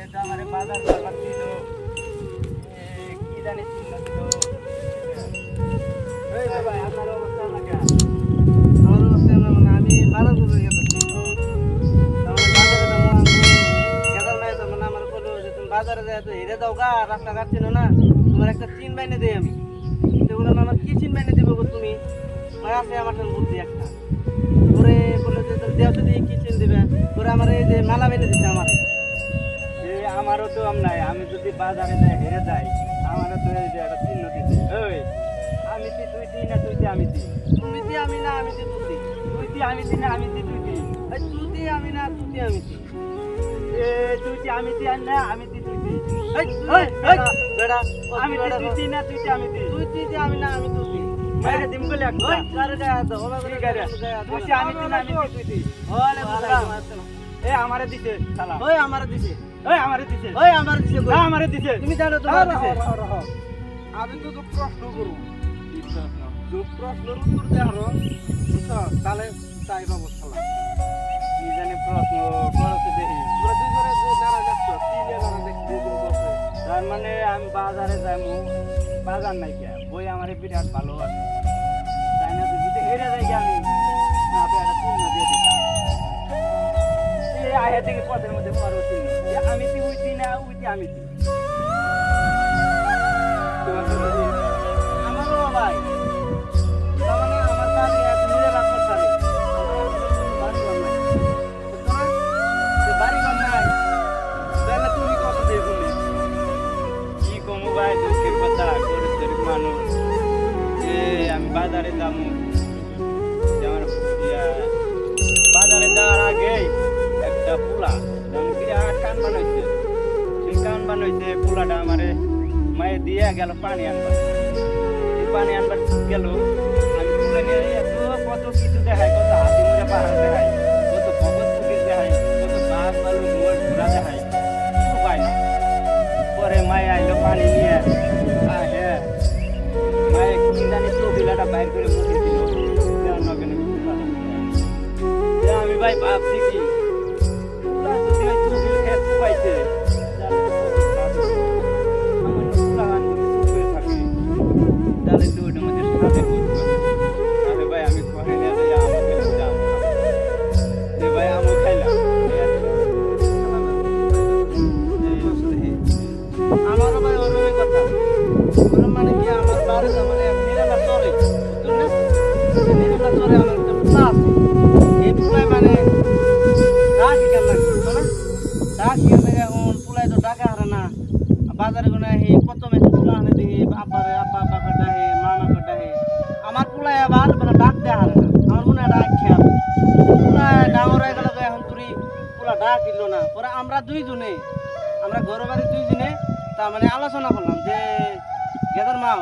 এটা আমার বাজার করবার ছিল কি জানি চিন্তা ছিল এই ভাই আপনার অবস্থা না কেন আমার অবস্থা না মানে আমি বাজার করতে গেছি তাহলে বাজারে যাবো আমি গেদার নাই তো মানে আমার বললো যে তুমি বাজারে যাই তো হেরে দাও গা রাস্তাঘাট চিনো না তোমার একটা চিন বাইনে দেই আমি সেগুলো আমার কি চিন বাইনে দেবো গো তুমি ভাই আছে আমার সাথে বুদ্ধি একটা পরে বললো যে দেওয়া যদি কি চিন দিবে পরে আমার এই যে মালা বেঁধে দিচ্ছে আমার আমারও তো নাই আমি যদি বাজারে যাই হেরে যাই আমারও তো এই যে একটা চিহ্ন দিচ্ছে ওই আমি দি তুই দি না তুই দি আমি দি তুমি দি আমি না আমি দি তুই দি তুই দি আমি দি না আমি দি তুই দি তুই দি আমি না তুই দি আমি দি তুই দি আমি দি না আমি দি তুই দি বেড়া আমি দি তুই দি না তুই দি আমি দি তুই দি আমি না আমি তুই দি মেরে দিম বলে একটা কারে গায় তো ওলা করে গায় তুই দি আমি দি না আমি দি তুই দি ওলে বাবা এ আমারে দিছে শালা ওই আমারে দিছে ওই আমারে দিছে ওই আমারে দিছে না আমারে দিছে তুমি জানো তো দিছে আমি তো প্রশ্ন করব প্রশ্নের উত্তর দে আরো তাহলে তাই বাবু শালা কি জানি প্রশ্ন করতে দেখি তোরা দুজনে যারা দেখছো কি যারা দেখছি তার মানে আমি বাজারে যাইমু বাজার নাই কে বই আমারে বিরাট ভালো আছে তাই না যদি হেরে যাই আমি না আপনি একটা চিহ্ন দিয়ে দিতাম আয়া থেকে পথের মধ্যে পারবো আমি দি উইতি না উইতি আমি দি আমারও ভাই মানে আমার বাড়ি এক মিলে রাখতে পারে বাড়ি ঘর নাই তাহলে তুমি কত দিয়ে বলি কি কমু ভাই দুঃখের কথা গরিব মানুষ আমি বাজারে যাবো আমার বাজারে যাওয়ার আগে একটা পোলা বিরাট কান বানাইছে সেই কান বানাইছে পোলাটা আমারে মায়ে দিয়ে গেল পানি আনবার পানি আনবার গেল আমি তুলে নিয়ে এত কত কিছু দেখাই কত হাতি মুড়ে পাহাড় দেখাই কত ভগত পুলিশ দেখাই কত বাঘ বালু মোট ঘোরা দেখাই কিছু পাই না পরে মায়ে আইলো পানি নিয়ে হ্যাঁ মায়ে কি জানি চোবিলাটা বাইর করে মুখে দিল নগেনে আমি ভাই ভাবছি কি বাজারে গুনা হে কত মেয়ে পোলা আনে দিই আব্বারে আব্বা আব্বা কাটা হে মামা কাটা হে আমার পোলা আবার মানে ডাক দেয়া হারে না আমার মনে ডাক খেয়াল পোলা ডাঙর হয়ে গেল এখন তুই পোলা ডাক দিল না পরে আমরা দুইজনে আমরা ঘর বাড়ি দুইজনে তা মানে আলোচনা করলাম যে গেদার মা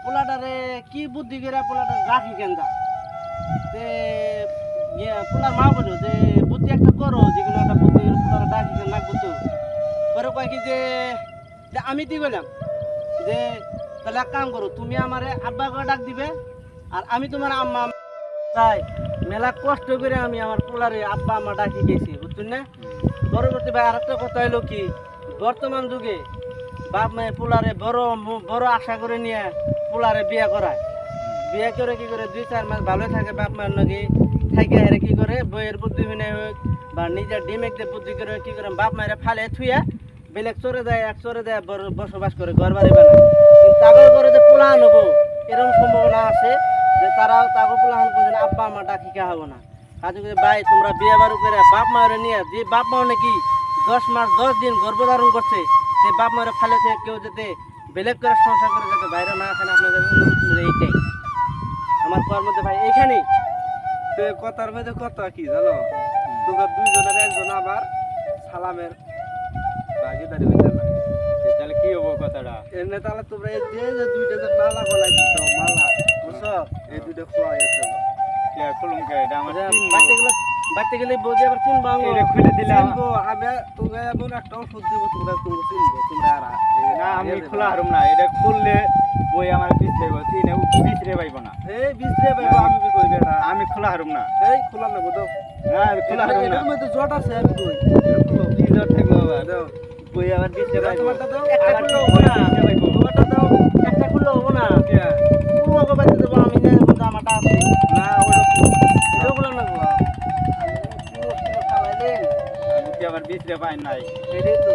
পোলাটারে কি বুদ্ধি করে পোলাটা রাখি কেন দা তে পোলার মা বললো যে বুদ্ধি একটা করো যেগুলো একটা বুদ্ধি পোলাটা ডাকি কেন লাগবো তো পরে কয় কি যে আমি দি বললাম যে তাহলে এক কাম করো তুমি আমার আব্বাকে ডাক দিবে আর আমি তোমার আম্মা তাই মেলা কষ্ট করে আমি আমার পোলারে আব্বা আম্মা ডাকি গেছি বুঝছেন না পরবর্তী ভাই আরেকটা কথা হলো কি বর্তমান যুগে বাপ মায়ের পোলারে বড় বড় আশা করে নিয়ে পোলারে বিয়ে করায় বিয়ে করে কি করে 2-4 মাস ভালো থাকে বাপ মায়ের নাকি থাকে হেরে কি করে বইয়ের বুদ্ধি বিনয় হোক বা নিজের ডিমেকদের বুদ্ধি করে কি করে বাপ মায়ের ফালে থুয়ে বেলেগ চরে দেয় এক চরে দেয় বসবাস করে ঘর বাড়ি বানায় কিন্তু তাগর করে যে পোলাহান হবো এরকম সম্ভাবনা আছে যে তারাও তাগর পোলাহান করছে আব্বা আমার ডাকি কে হবো না কাজে ভাই তোমরা বিয়ে বাড়ি করে বাপ মায়ের নিয়ে যে বাপ মাও নাকি 10 মাস 10 দিন গর্ভধারণ করছে সেই বাপ মায়ের ফালে থেকে কেউ যাতে বেলেগ করে সংসার করে যাতে বাইরে না আসেন আপনাদের অনুরোধ এইটাই আমার কর মধ্যে ভাই এইখানেই তো কথার মধ্যে কথা কি জানো তোমরা দুইজনের একজন আবার সালামের ভাগিদারি হইতে না তাহলে কি হবো কথাটা এমনি তাহলে তোমরা এই যে দুইটা যে মালা গলায় দিচ্ছ মালা বুঝছো এই দুইটা খোয়া গেছে কে খুলুম কে এটা আমার বাড়তে গেলে বোঝে আবার চিনবো এটা খুলে দিলাম আমি তোমরা এমন একটা ওষুধ দিব তোমরা চিনবো তোমরা আর না আমি খোলা হারুম না এটা খুললে বই আমার বিছরেব চিনে বিছরে পাইব না এই বিছরে পাইব আমি কি কইবে না আমি খোলা হারুম না এই খোলা নেব দাও না খোলা হারুম না এর মধ্যে জট আছে আমি কই কি জট থাকবে বাবা দাও বই আবার দিতে দাও, পারবো তোমারটা দাও। একটা খুললে হবো না তোমারটা দাও একটা খুললে হবো না পুরো বাড়িতে দেবো আমি না কিন্তু আমারটা আছে না ওরকম এটাও বললাম না গো খাওয়াইলেন আমি কি আবার বিচরে পাই নাই এটাই তো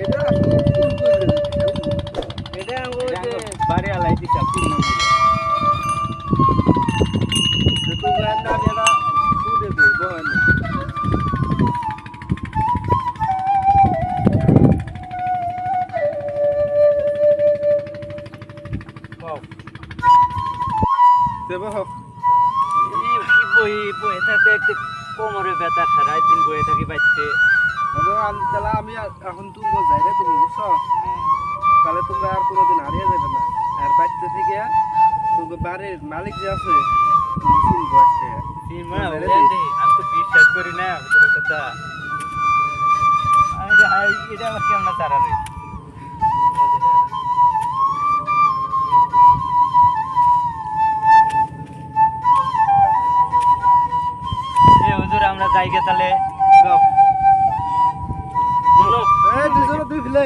এটা আসলে ফুল করে এটা আঙ্গুল যে বাড়ি আলাই দিছা তিন নম্বর তো গান্ডা মেলা ফুল দেবে বল দেব হোক কি বই বই থাকতে একটু কোমরে ব্যথা সারাই দিন বয়ে থাকি বাচ্চে তাহলে আমি এখন তুমি যাই রে তুমি বুঝছো তাহলে তোমরা আর কোনোদিন হারিয়ে যাবে না আর বাড়িতে থেকে তোমার বাড়ির মালিক যে আছে তুমি শুনবো আসতে আমি তো বিশ্বাস করি না তোর কথা এটা আবার কেমন তারা রে হুজুর আমরা যাই গে তাহলে দুজনে দুই ফেলে